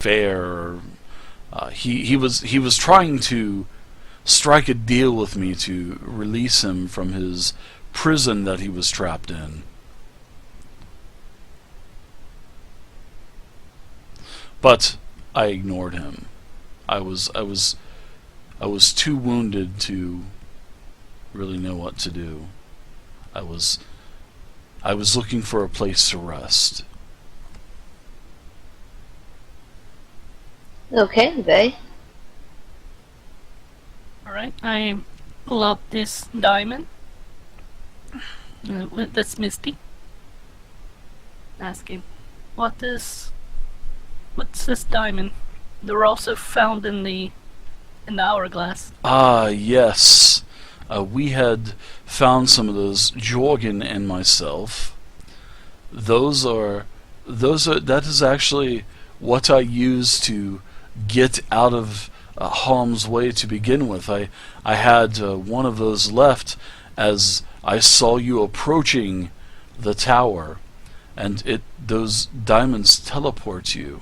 fair. He was trying to strike a deal with me to release him from his prison that he was trapped in. But I ignored him. I was too wounded to really know what to do. I was looking for a place to rest. Okay, Thay. Alright, I pull out this diamond. That's Misty. Ask him, what's this diamond? They were also found in the hourglass. Ah, yes. We had found some of those, Jorgen and myself. That is actually what I used to get out of harm's way to begin with. I had one of those left as I saw you approaching the tower, and those diamonds teleport you.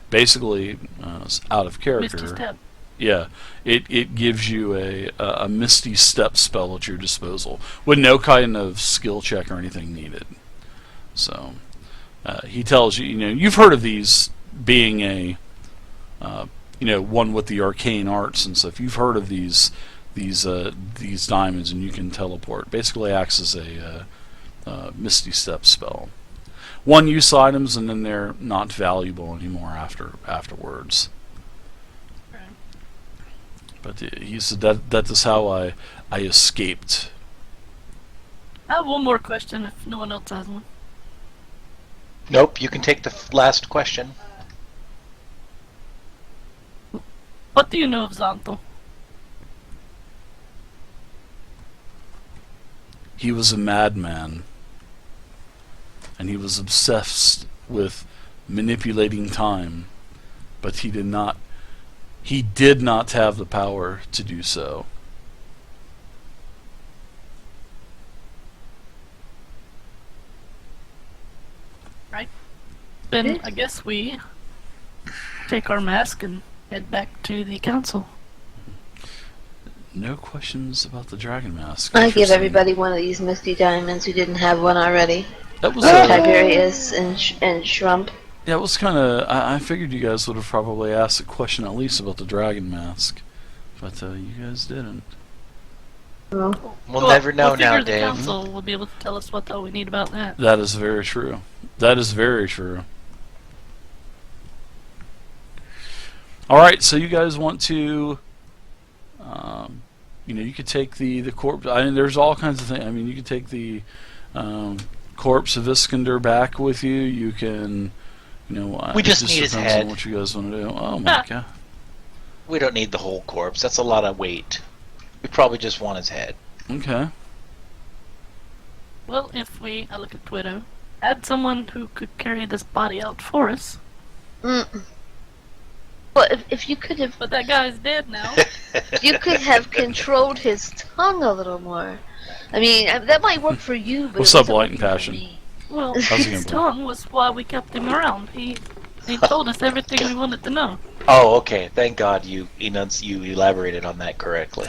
Basically, it's out of character. Misty Step. Yeah, it gives you a Misty Step spell at your disposal with no kind of skill check or anything needed. So he tells you, you've heard of these being a, one with the arcane arts and stuff. You've heard of these diamonds, and you can teleport. Basically, acts as a Misty Step spell. One-use items, and then they're not valuable anymore afterwards. Right. But he said that is how I escaped. I have one more question if no one else has one. Nope, you can take the last question. What do you know of Xantho? He was a madman, and he was obsessed with manipulating time, but he did not have the power to do so. Right. Then I guess we take our mask and head back to the council. No questions about the dragon mask. I give everybody one of these Misty Diamonds who didn't have one already. That was Tiberius and Shrump. Yeah, it was kind of. I figured you guys would have probably asked a question at least about the dragon mask, but you guys didn't. Well, We'll never know now, The Dave. council will be able to tell us what all we need about that. That is very true. That is very true. All right, so you guys want to, you could take the corpse. I mean, there's all kinds of things. I mean, you could take the corpse of Iskander back with you. You can, We just need depends his on head. what you guys want to do. Oh my god. We don't need the whole corpse. That's a lot of weight. We probably just want his head. Okay. Well, if I look at Twitter, had someone who could carry this body out for us. well, if you could have, But that guy's dead now. you could have controlled his tongue a little more. I mean, that might work for you, but What's it up, wasn't Light and working for Passion? me. Well, How's it his going, tongue was why we kept him around. He told us everything we wanted to know. Oh, okay. Thank God you elaborated on that correctly.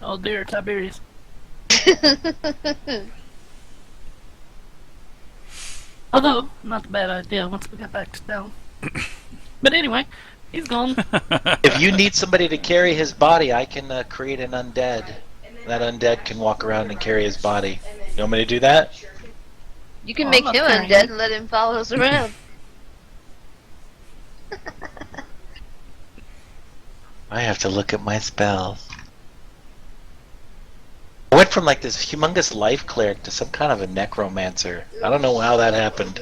Oh dear, Tiberius. Although, not a bad idea once we got back to town. But anyway, he's gone. If you need somebody to carry his body, I can create an undead. That undead can walk around and carry his body. You want me to do that? You can Oh, make I'm him not carrying undead him. and let him follow us around. I have to look at my spells. I went from like this humongous life cleric to some kind of a necromancer. I don't know how that happened,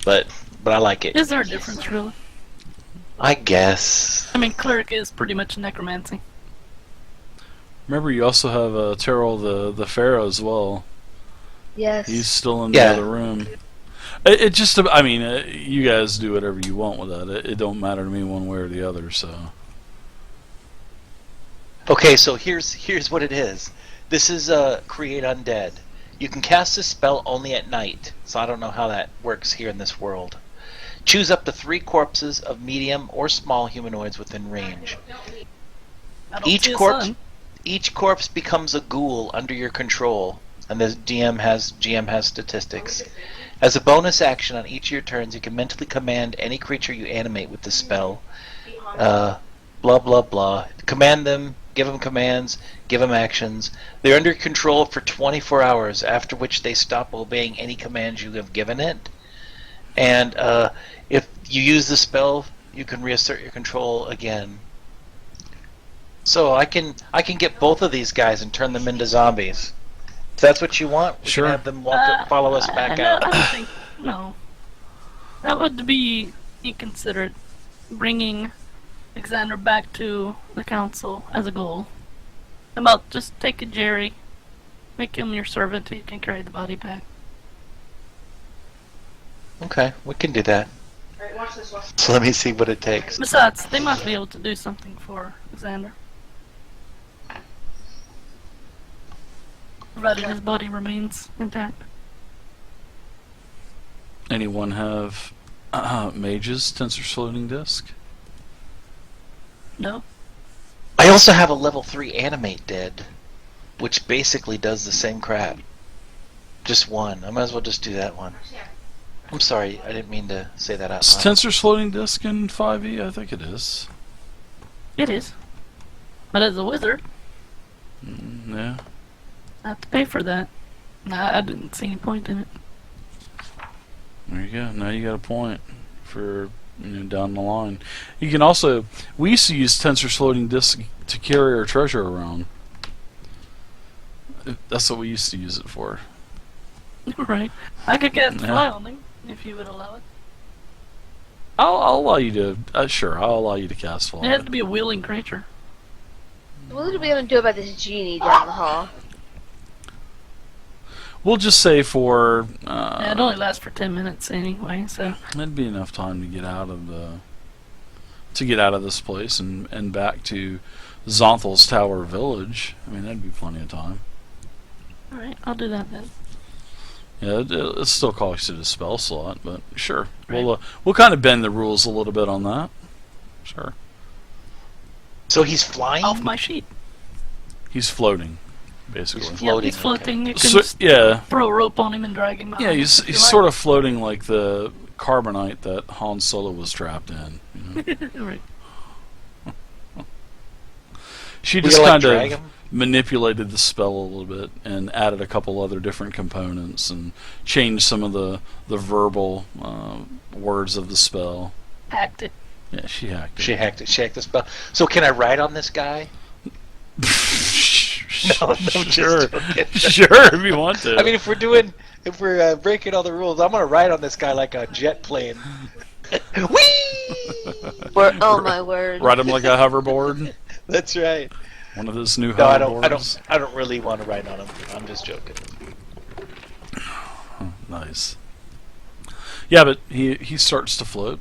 but I like it. Is there a difference, really? I guess. I mean, cleric is pretty much necromancy. Remember, you also have Terrell the Pharaoh as well. Yes. He's still in the Yeah. other room. It just, I mean, you guys do whatever you want with that. It don't matter to me one way or the other. So. Okay, so here's what it is. This is create undead. You can cast this spell only at night, so I don't know how that works here in this world. Choose up to 3 corpses of medium or small humanoids within range. I don't see Each a corpse, sun. each corpse becomes a ghoul under your control, and the GM has statistics. As a bonus action on each of your turns, you can mentally command any creature you animate with this spell. Blah blah blah. Command them, give them commands, give them actions. They're under control for 24 hours, after which they stop obeying any commands you have given it. And if you use the spell, you can reassert your control again. So I can get both of these guys and turn them into zombies. If that's what you want, we Sure. can have them follow us back no, out. I don't think. No. That would be inconsiderate. Bringing Alexander back to the council as a goal. How about just take a Jerry, make him your servant, so you can carry the body back. Okay, we can do that. Alright, watch this one. So let me see what it takes. Besides, they must be able to do something for Alexander. Provided his body remains intact. Anyone have mages, Tensor's floating disc? No? I also have a level 3 animate dead, which basically does the same crap. Just one. I might as well just do that one. I'm sorry, I didn't mean to say that out Is loud. Tensor's floating disc in 5e? I think it is. It is. But as a wizard, Yeah. I have to pay for that. Nah, I didn't see any point in it. There you go. Now you got a point for down the line. You can also. We used to use Tensor's floating disc to carry our treasure around. That's what we used to use it for. Right. I could get Yeah. fly on him, if you would allow it. I'll allow you to. Sure, I'll allow you to cast It fly. has to be a wheeling creature. What are we gonna do about this genie down the hall? We'll just say for. Yeah, it only lasts for 10 minutes anyway, so. That'd be enough time to get out of this place and back to Zonthal's Tower Village. I mean, that'd be plenty of time. Alright, I'll do that then. Yeah, it still costs you a spell slot, but sure. Right. We'll kind of bend the rules a little bit on that. Sure. So he's flying? Off my sheet. He's floating, basically. He's Yeah, Floating, he's floating. You can So, just yeah, throw a rope on him and drag him behind. yeah. if He's you like. sort of floating like the carbonite that Han Solo was trapped in. Right. She We just gotta, kind drag of him? manipulated the spell a little bit and added a couple other different components and changed some of the verbal words of the spell. Hacked it. Yeah, she hacked it. She hacked it. She hacked the spell. So can I ride on this guy? No, sure, just joking. sure, if you want to. I mean, if we're breaking all the rules, I'm gonna ride on this guy like a jet plane. Whee! Oh my word. Ride him like a hoverboard. That's right. One of those new No, hoverboards. I don't really want to ride on him. I'm just joking. Nice. Yeah, but he starts to float.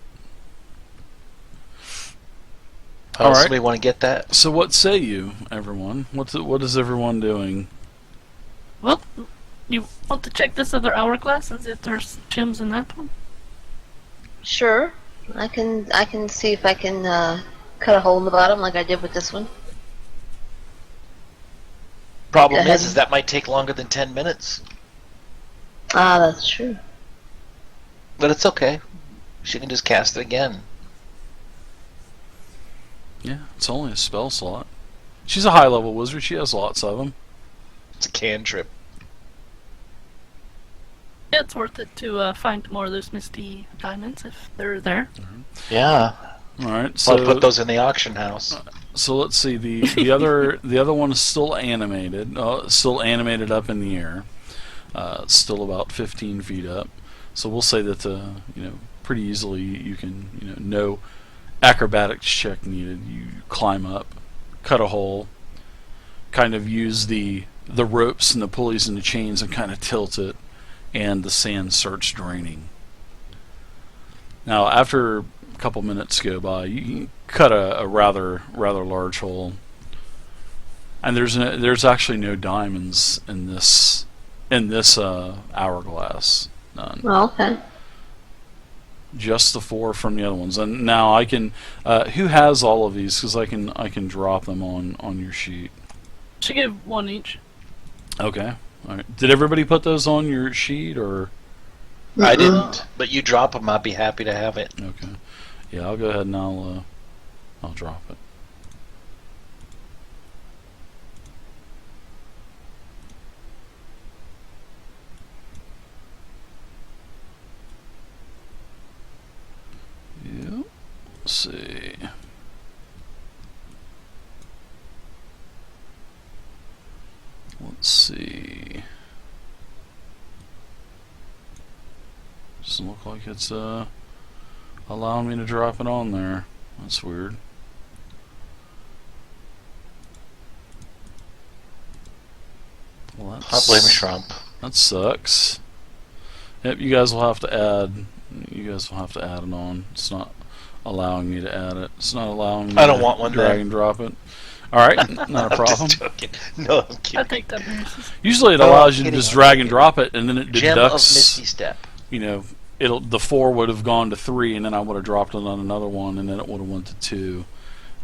Oh, All right. somebody want to get that? So what say you, everyone? What is everyone doing? Well, you want to check this other hourglass and see if there's gems in that one? Sure. I can see if I can cut a hole in the bottom like I did with this one. Problem Go ahead. is that might take longer than 10 minutes. Ah, that's true. But it's okay. She can just cast it again. Yeah, it's only a spell slot. She's a high-level wizard. She has lots of them. It's a cantrip. Yeah, it's worth it to find more of those misty diamonds if they're there. Yeah. All right, I'll so put those in the auction house. So let's see. The other one is still animated. Still animated up in the air. Still about 15 feet up. So we'll say that pretty easily you can no acrobatics check needed. You climb up, cut a hole, kind of use the ropes and the pulleys and the chains and kind of tilt it, and the sand starts draining. Now after a couple minutes go by, you can cut a rather large hole, and there's actually no diamonds in this in this hourglass. None. Oh, okay. Just the 4 from the other ones. And now I can. Who has all of these? Because I can drop them on your sheet. Should give 1 each. Okay. All right. Did everybody put those on your sheet or? I didn't, but you drop them. I'd be happy to have it. Okay. Yeah, I'll go ahead and I'll drop it. Yep. Let's see. Let's see. Doesn't look like it's allowing me to drop it on there. That's weird. Well, I'll blame Trump. that sucks. Yep, you guys will have to add. You guys will have to add it on. It's not allowing me to add it. It's not allowing me. I don't to want one drag then. and drop it. All right, not a I'm problem. just joking. No, I'm I kidding. think that misses. Usually it No, allows I'm you to kidding, just I'm drag kidding. and drop it, and then it Gem of deducts. Misty Step. You know, the 4 would have gone to 3, and then I would have dropped it on another one, and then it would have went to 2.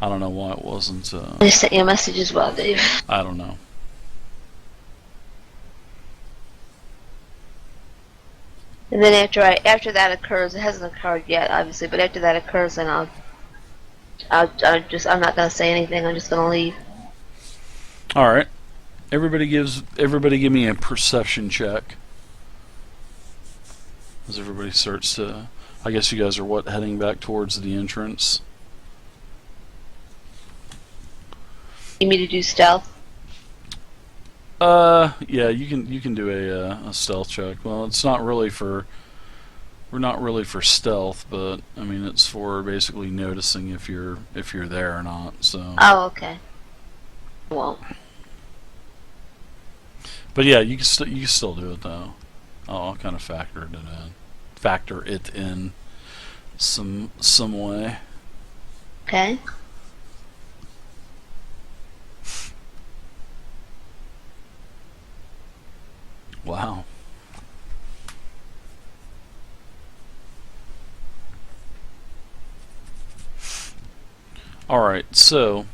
I don't know why it wasn't. I sent you a message as well, Dave. I don't know. And then after that occurs, it hasn't occurred yet, obviously, but after that occurs, then I'm not gonna say anything. I'm just gonna leave. All right. Everybody give me a perception check. As everybody starts to, I guess you guys are heading back towards the entrance. You need me to do stealth? Yeah, you can do a stealth check. Well, it's not really for. We're not really for stealth, but I mean it's for basically noticing if you're there or not. So. Oh, okay. I won't. But yeah, you can still do it though. I'll kind of factor it in some way. Okay. Wow. All right, so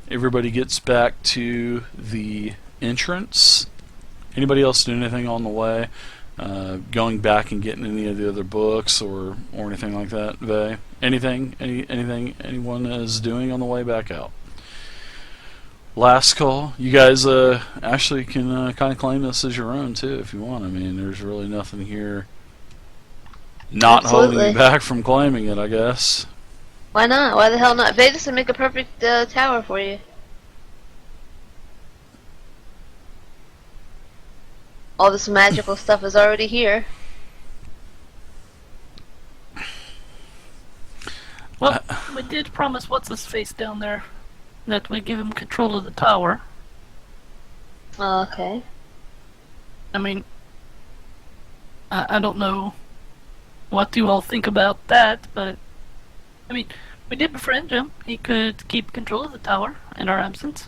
everybody gets back to the entrance. Anybody else do anything on the way? Going back and getting any of the other books or anything like that, Vay? Anything anyone is doing on the way back out? Last call. You guys actually can kind of claim this as your own too if you want. I mean, there's really nothing here not holding Absolutely. you back from claiming it, I guess. Why not? Why the hell not? Vegas would make a perfect tower for you. All this magical stuff is already here. Well, we did promise what's his face down there that we give him control of the tower. Okay. I mean, I don't know what you all think about that, but I mean, we did befriend him. He could keep control of the tower in our absence.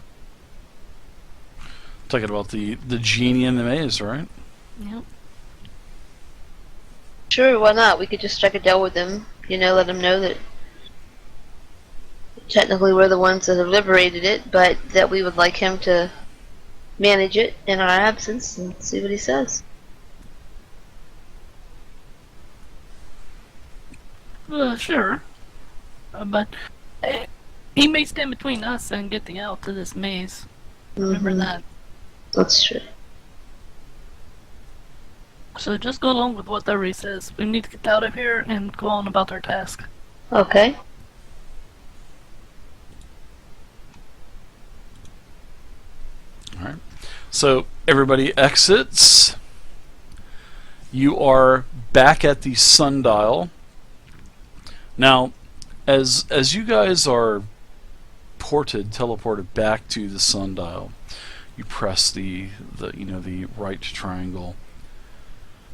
Talking about the genie in the maze, right? Yep. Sure, why not? We could just strike a deal with him. You know, let him know that technically we're the ones that have liberated it, but that we would like him to manage it in our absence and see what he says. Sure. But he may stand between us and getting out to this maze. Remember Mhm. that. That's true. So just go along with what Dari says. We need to get out of here and go on about our task. Okay. All right. So everybody exits. You are back at the sundial. Now, as you guys are teleported back to the sundial, you press the right triangle.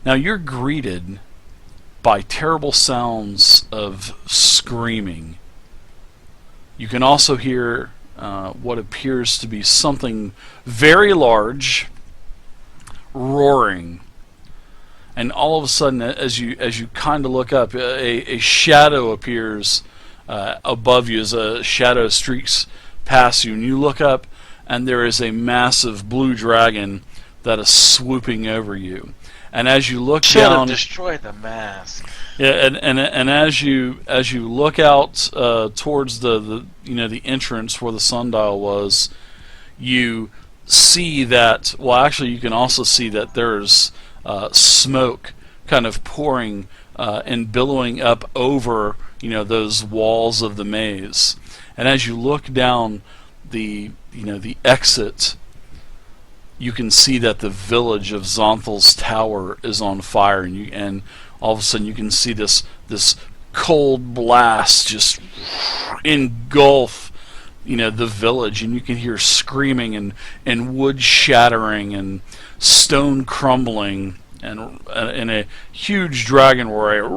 Now you're greeted by terrible sounds of screaming. You can also hear what appears to be something very large roaring. And all of a sudden, as you kind of look up, a shadow appears above you as a shadow streaks past you, and you look up, and there is a massive blue dragon that is swooping over you. And as you look Should have down, destroyed the mask. yeah, and as you look out towards the entrance where the sundial was, you see that. Well, actually, you can also see that there's smoke kind of pouring and billowing up over those walls of the maze. And as you look down the exit, you can see that the village of Zonthal's tower is on fire, and all of a sudden you can see this cold blast just engulf the village, and you can hear screaming and wood shattering and stone crumbling, and a huge dragon roar.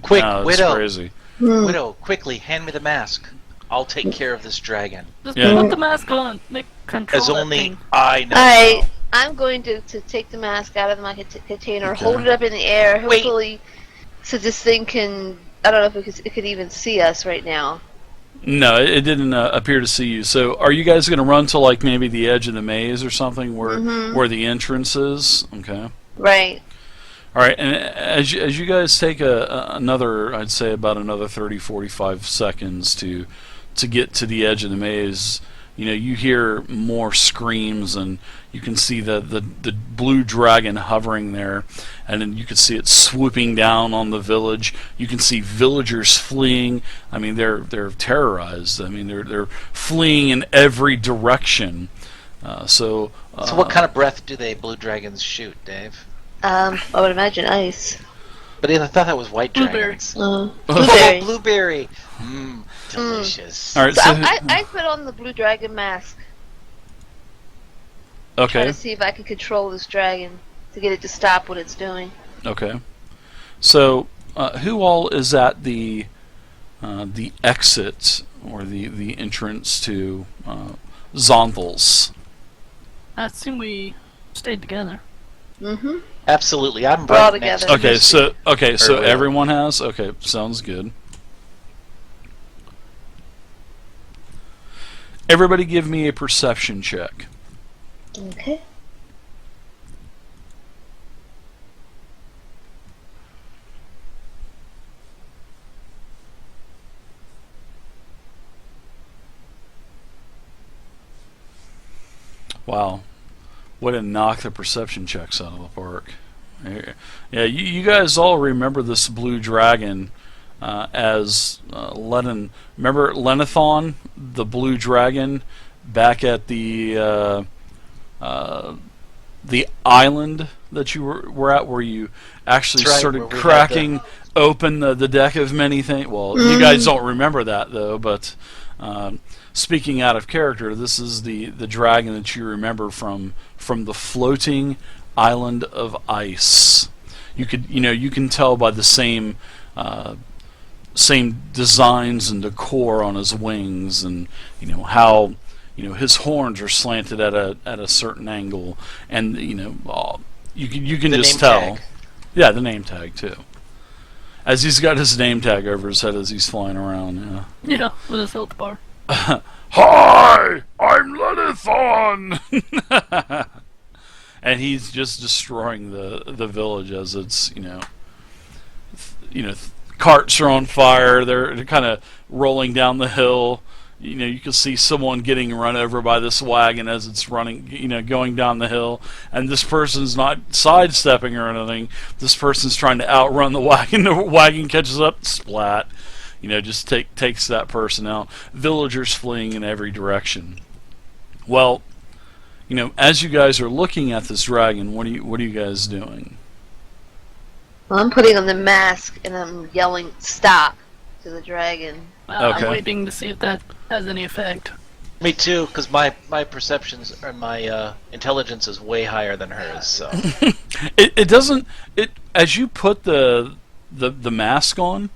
Quick, it's Widow. crazy. Widow, quickly, hand me the mask. I'll take care of this dragon. Just Yeah. put the mask on. Make control As that only thing. I know. I'm going to take the mask out of my container, Okay. hold it up in the air, Wait. hopefully, so this thing can. I don't know if it could even see us right now. No, it didn't appear to see you. So, are you guys going to run to like maybe the edge of the maze or something where the entrance is? Okay. Right. All right, and as you guys take another, I'd say about another 30, 45 seconds to get to the edge of the maze, you hear more screams, and you can see the blue dragon hovering there, and then you can see it swooping down on the village. You can see villagers fleeing. I mean, they're terrorized. I mean, they're fleeing in every direction. So what kind of breath do they blue dragons shoot, Dave? I would imagine ice. But I thought that was white Blueberry. dragons. Blueberry. Oh, blueberry. Mmm, delicious. all right, So so I put on the blue dragon mask. Try okay, to see if I can control this dragon to get it to stop what it's doing. okay. So who all is at the exit or the entrance to Zonthal's? I assume we stayed together. Mm-hmm. Absolutely, I'm We're all right next together. to Okay, Misty. so Will. everyone has. Okay, sounds good. Everybody, give me a perception check. Okay. Wow, way to knock the perception checks out of the park. Yeah, you guys all remember this blue dragon as Lennon. Remember Lenithon, the blue dragon, back at the island that you were at, where you actually That's right, started where we had cracking open the deck of many things. Well, you guys don't remember that though, but speaking out of character, this is the dragon that you remember from the floating island of ice. You can tell by the same designs and decor on his wings, and how his horns are slanted at a certain angle, and you can The just name tell. tag. Yeah, the name tag too. As he's got his name tag over his head as he's flying around. Yeah. Yeah, with his health bar. Hi, I'm Lenithon. And he's just destroying the village as it's carts are on fire. They're kind of rolling down the hill. You can see someone getting run over by this wagon as it's running, going down the hill. And this person's not sidestepping or anything. This person's trying to outrun the wagon. The wagon catches up, splat. Just takes that person out. Villagers fleeing in every direction. Well, as you guys are looking at this dragon, what are you guys doing? Well, I'm putting on the mask and I'm yelling "Stop" to the dragon. Okay. I'm waiting to see if that has any effect. Me too, because my perceptions or my intelligence is way higher than hers. So It doesn't. As you put the mask on,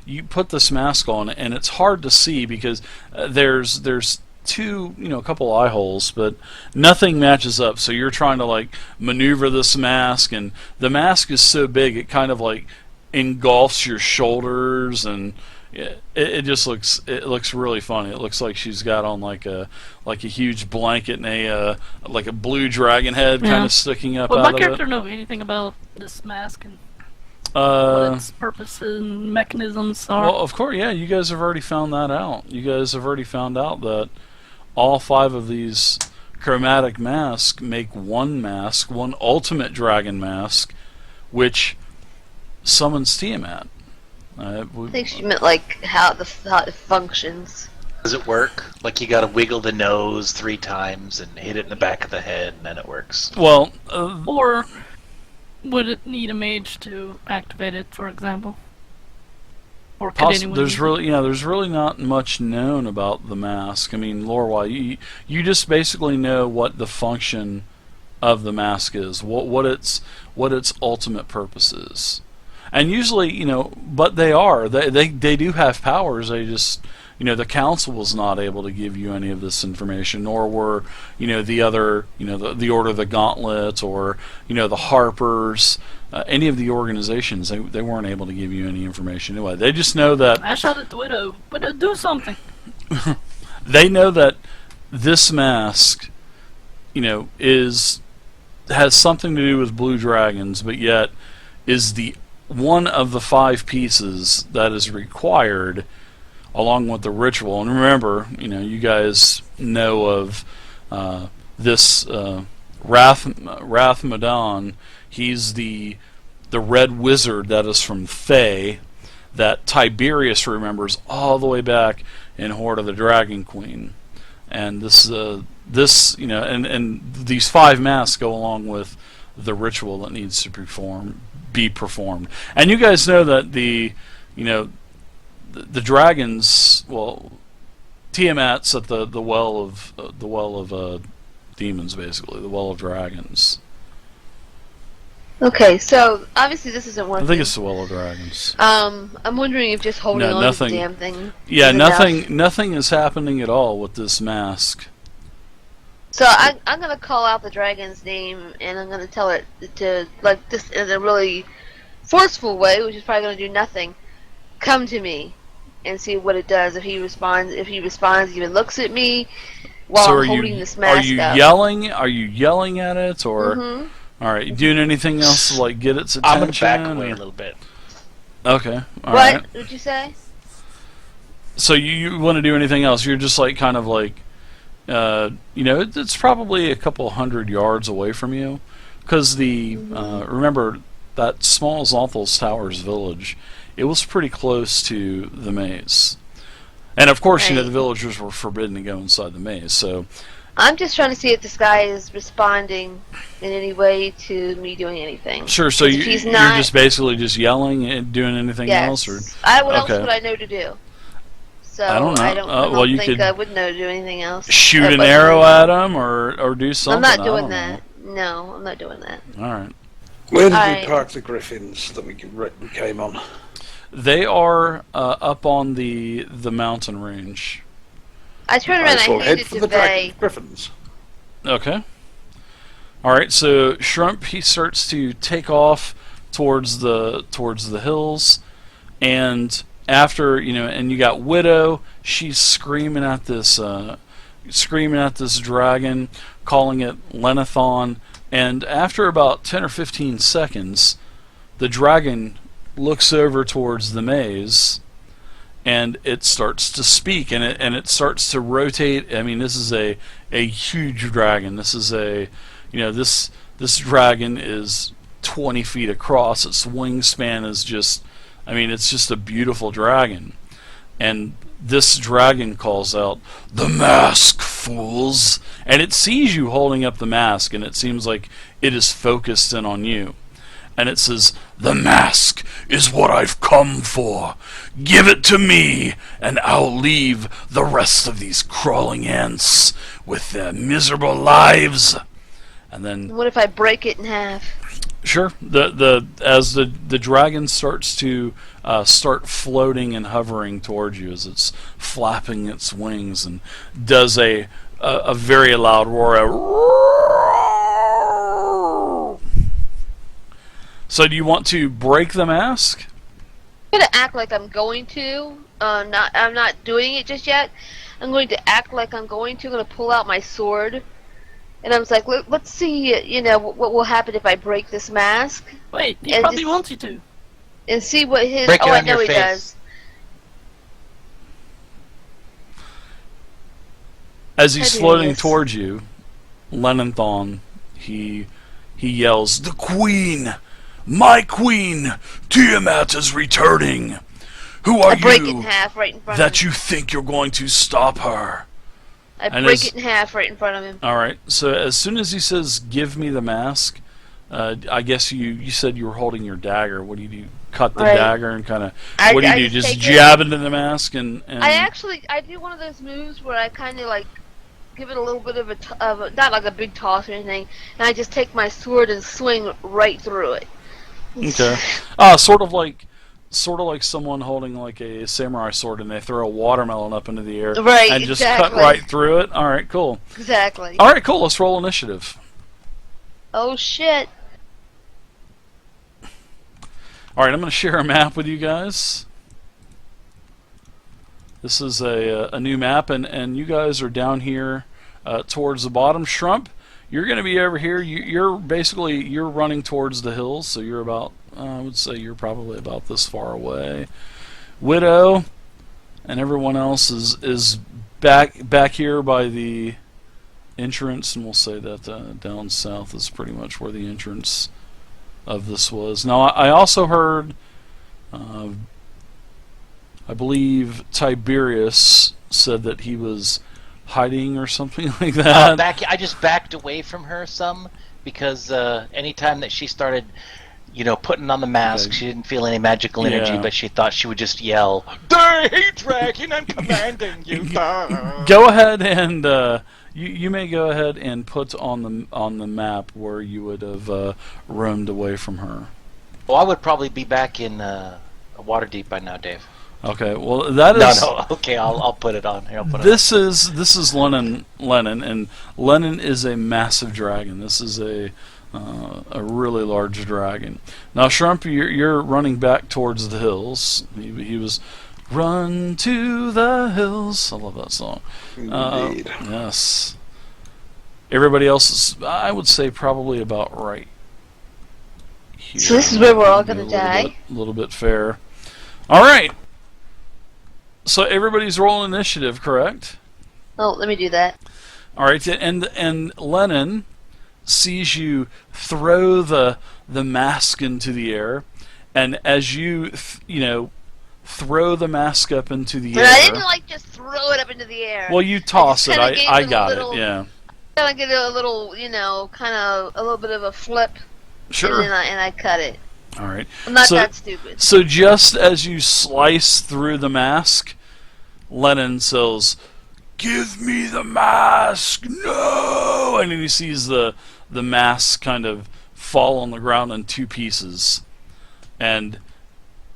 you put this mask on, and it's hard to see because there's a couple eye holes, but nothing matches up. So you're trying to like maneuver this mask, and the mask is so big it kind of like engulfs your shoulders, and it just looks really funny. It looks like she's got on like a huge blanket and a like a blue dragon head kind of sticking up Would out my of it. character know anything about this mask and what its purpose and mechanisms are? Well, of course, yeah. You guys have already found that out. You guys have already found out that all 5 of these chromatic masks make one mask, one ultimate dragon mask, which summons Tiamat. I think she meant like how it functions. Does it work? Like you gotta wiggle the nose 3 times and hit it in the back of the head, and then it works. Well, Or would it need a mage to activate it, for example? Or could anyone there's use really there's really not much known about the mask. I mean, lore-wise, you just basically know what the function of the mask is, what its ultimate purpose is. And usually, but they do have powers. They just, the council was not able to give you any of this information, nor were, the other, the Order of the Gauntlet, or, the Harpers, any of the organizations. They weren't able to give you any information anyway. They just know that. I shot at the Widow. Widow, do something. They know that this mask, has something to do with blue dragons, but yet is the one of the 5 pieces that is required along with the ritual. And remember, you guys know of this Rathmadan. He's the red wizard that is from Thay, that Tiberius remembers all the way back in Horde of the Dragon Queen. And this and these 5 masks go along with the ritual that needs to be performed. And you guys know that the dragons, well, Tiamat's at the well of demons, basically, the well of dragons. Okay, so obviously this isn't working. I think it's the well of dragons. I'm wondering if just holding on to the damn thing. Yeah, is nothing is happening at all with this mask. So I'm gonna call out the dragon's name, and I'm gonna tell it to, like, this in a really forceful way, which is probably gonna do nothing. Come to me, and see what it does. If he responds, even looks at me while I'm holding this mask up. Are you yelling at it, or? Mm-hmm. All right, you doing anything else to like get its attention? I'm gonna back away a little bit. Okay. All what right. would you say? So you want to do anything else? You're just like kind of like. It's probably a couple 100 yards away from you, because remember that small Zonthals Towers village, it was pretty close to the maze, and of course the villagers were forbidden to go inside the maze. So I'm just trying to see if this guy is responding in any way to me doing anything. Sure. So you're just basically just yelling and doing anything else, or what else would I know to do? So I don't know. I don't you think could I would know to do anything else. Shoot an arrow at him, or do something. I'm not doing that. No, I'm not doing that. All right. Where did we park the griffins that we came on? They are up on the mountain range. I turn around and I hand it to Thay. Griffins. Okay. All right. So Shrimp, he starts to take off towards the hills, and after and you got Widow. She's screaming at this dragon, calling it Lenathon. And after about 10 or 15 seconds, the dragon looks over towards the maze, and it starts to speak, and it starts to rotate. I mean, this is a huge dragon. This is this dragon is 20 feet across. Its wingspan is just, it's just a beautiful dragon. And this dragon calls out, "The mask, fools!" And it sees you holding up the mask, and it seems like it is focused in on you. And it says, "The mask is what I've come for. Give it to me, and I'll leave the rest of these crawling ants with their miserable lives." And then, what if I break it in half? Sure. As the dragon starts to start floating and hovering towards you, as it's flapping its wings and does a very loud roar. So do you want to break the mask? I'm gonna act like I'm going to. I'm not doing it just yet. I'm going to act like I'm going to. I'm gonna pull out my sword, and I was like, let's see, what will happen if I break this mask, Wait, he And probably just- wants you to. and see what his. Break it Oh, I on know your he face. does. As he's Tiberius. floating towards you, Lenonthon, he yells, "The Queen! My Queen! Tiamat is returning! Who are I break it in you half right in front that of him. you think you're going to stop her?" I and break as- it in half right in front of him. Alright, so as soon as he says, "Give me the mask," I guess you said you were holding your dagger. What do you do? Cut the Right. dagger and kind of... I- What do you I do? just Just take it- jab into the mask and... I do one of those moves where I kind of like give it a little bit of not like a big toss or anything, and I just take my sword and swing right through it. Okay. Sort of like someone holding like a samurai sword and they throw a watermelon up into the air Right, and just exactly. cut right through it. All right, cool. Exactly. All right, cool. Let's roll initiative. Oh shit. All right, I'm going to share a map with you guys. This is a new map, and you guys are down here towards the bottom. Shrump, you're going to be over here. You're running towards the hills, so you're about, I would say you're probably about this far away. Widow and everyone else is back here by the entrance, and we'll say that down south is pretty much where the entrance of this was. Now, I also heard, I believe Tiberius said that he was hiding or something like that. I just backed away from her some because anytime that she started, putting on the mask, Okay. she didn't feel any magical energy, Yeah. but she thought she would just yell, "Hey, Dragon, I'm commanding you!" Go ahead and you may go ahead and put on the map where you would have roamed away from her. Well, I would probably be back in Waterdeep by now, Dave. Okay, well that is No, okay, I'll put it on. Here, I'll put it this is Lennon, and Lennon is a massive dragon. This is a really large dragon. Now, Shrump, you're running back towards the hills. He was run to the hills. I love that song. Indeed. Yes. Everybody else is, I would say, probably about right here. So this is where we're all Maybe gonna die? A little bit fair. All right. So everybody's rolling initiative, correct? Oh, let me do that. All right, and Lennon sees you throw the mask into the air, and as you throw the mask up into the But air. I didn't just throw it up into the air. Well, you toss it. kinda gave I it a got little- it. Yeah. Kind of get a little, kind of a little bit of a flip, Sure. and then I cut it. All right. I'm not So- that stupid. So just as you slice through the mask, Lennon says, "Give me the mask, no!" And then he sees the mask kind of fall on the ground in two pieces, and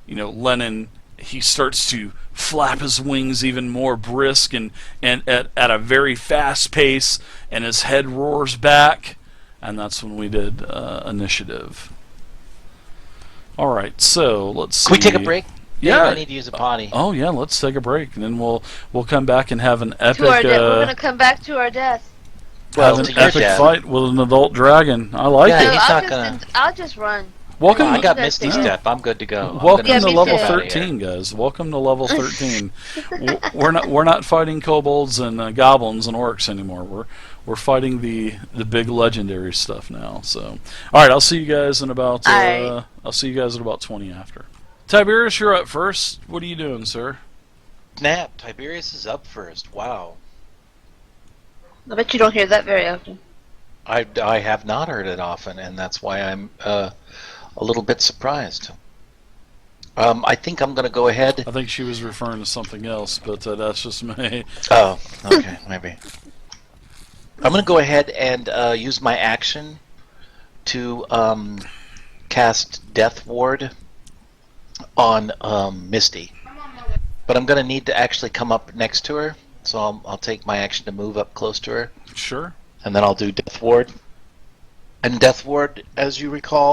Lennon, he starts to flap his wings even more brisk and at a very fast pace, and his head roars back, and that's when we did initiative. All right, so let's see. Can we take a break? Yeah. Dave, I need to use a potty. Oh yeah, let's take a break, and then we'll come back and have an epic To our death. We're gonna come back to our death. Well, have to an your epic death. fight with an adult dragon. I like Yeah, it. he's I'll not gonna- I'll just run. Welcome. I got That's Misty it. Step. I'm good to go. I'm Welcome gonna to me level too. out of here. 13, guys. Welcome to level 13. We're not fighting kobolds and goblins and orcs anymore. We're fighting the big legendary stuff now. So, all right, I'll see you guys in about Alright. I'll see you guys at about 20 after. Tiberius, you're up first. What are you doing, sir? Snap! Tiberius is up first. Wow. I bet you don't hear that very often. I have not heard it often, and that's why I'm a little bit surprised. I think I'm going to go ahead. I think she was referring to something else, but that's just me. Oh, okay, maybe. I'm going to go ahead and use my action to cast Death Ward on Misty. But I'm going to need to actually come up next to her, so I'll take my action to move up close to her, Sure. and then I'll do Death Ward. And Death Ward, as you recall,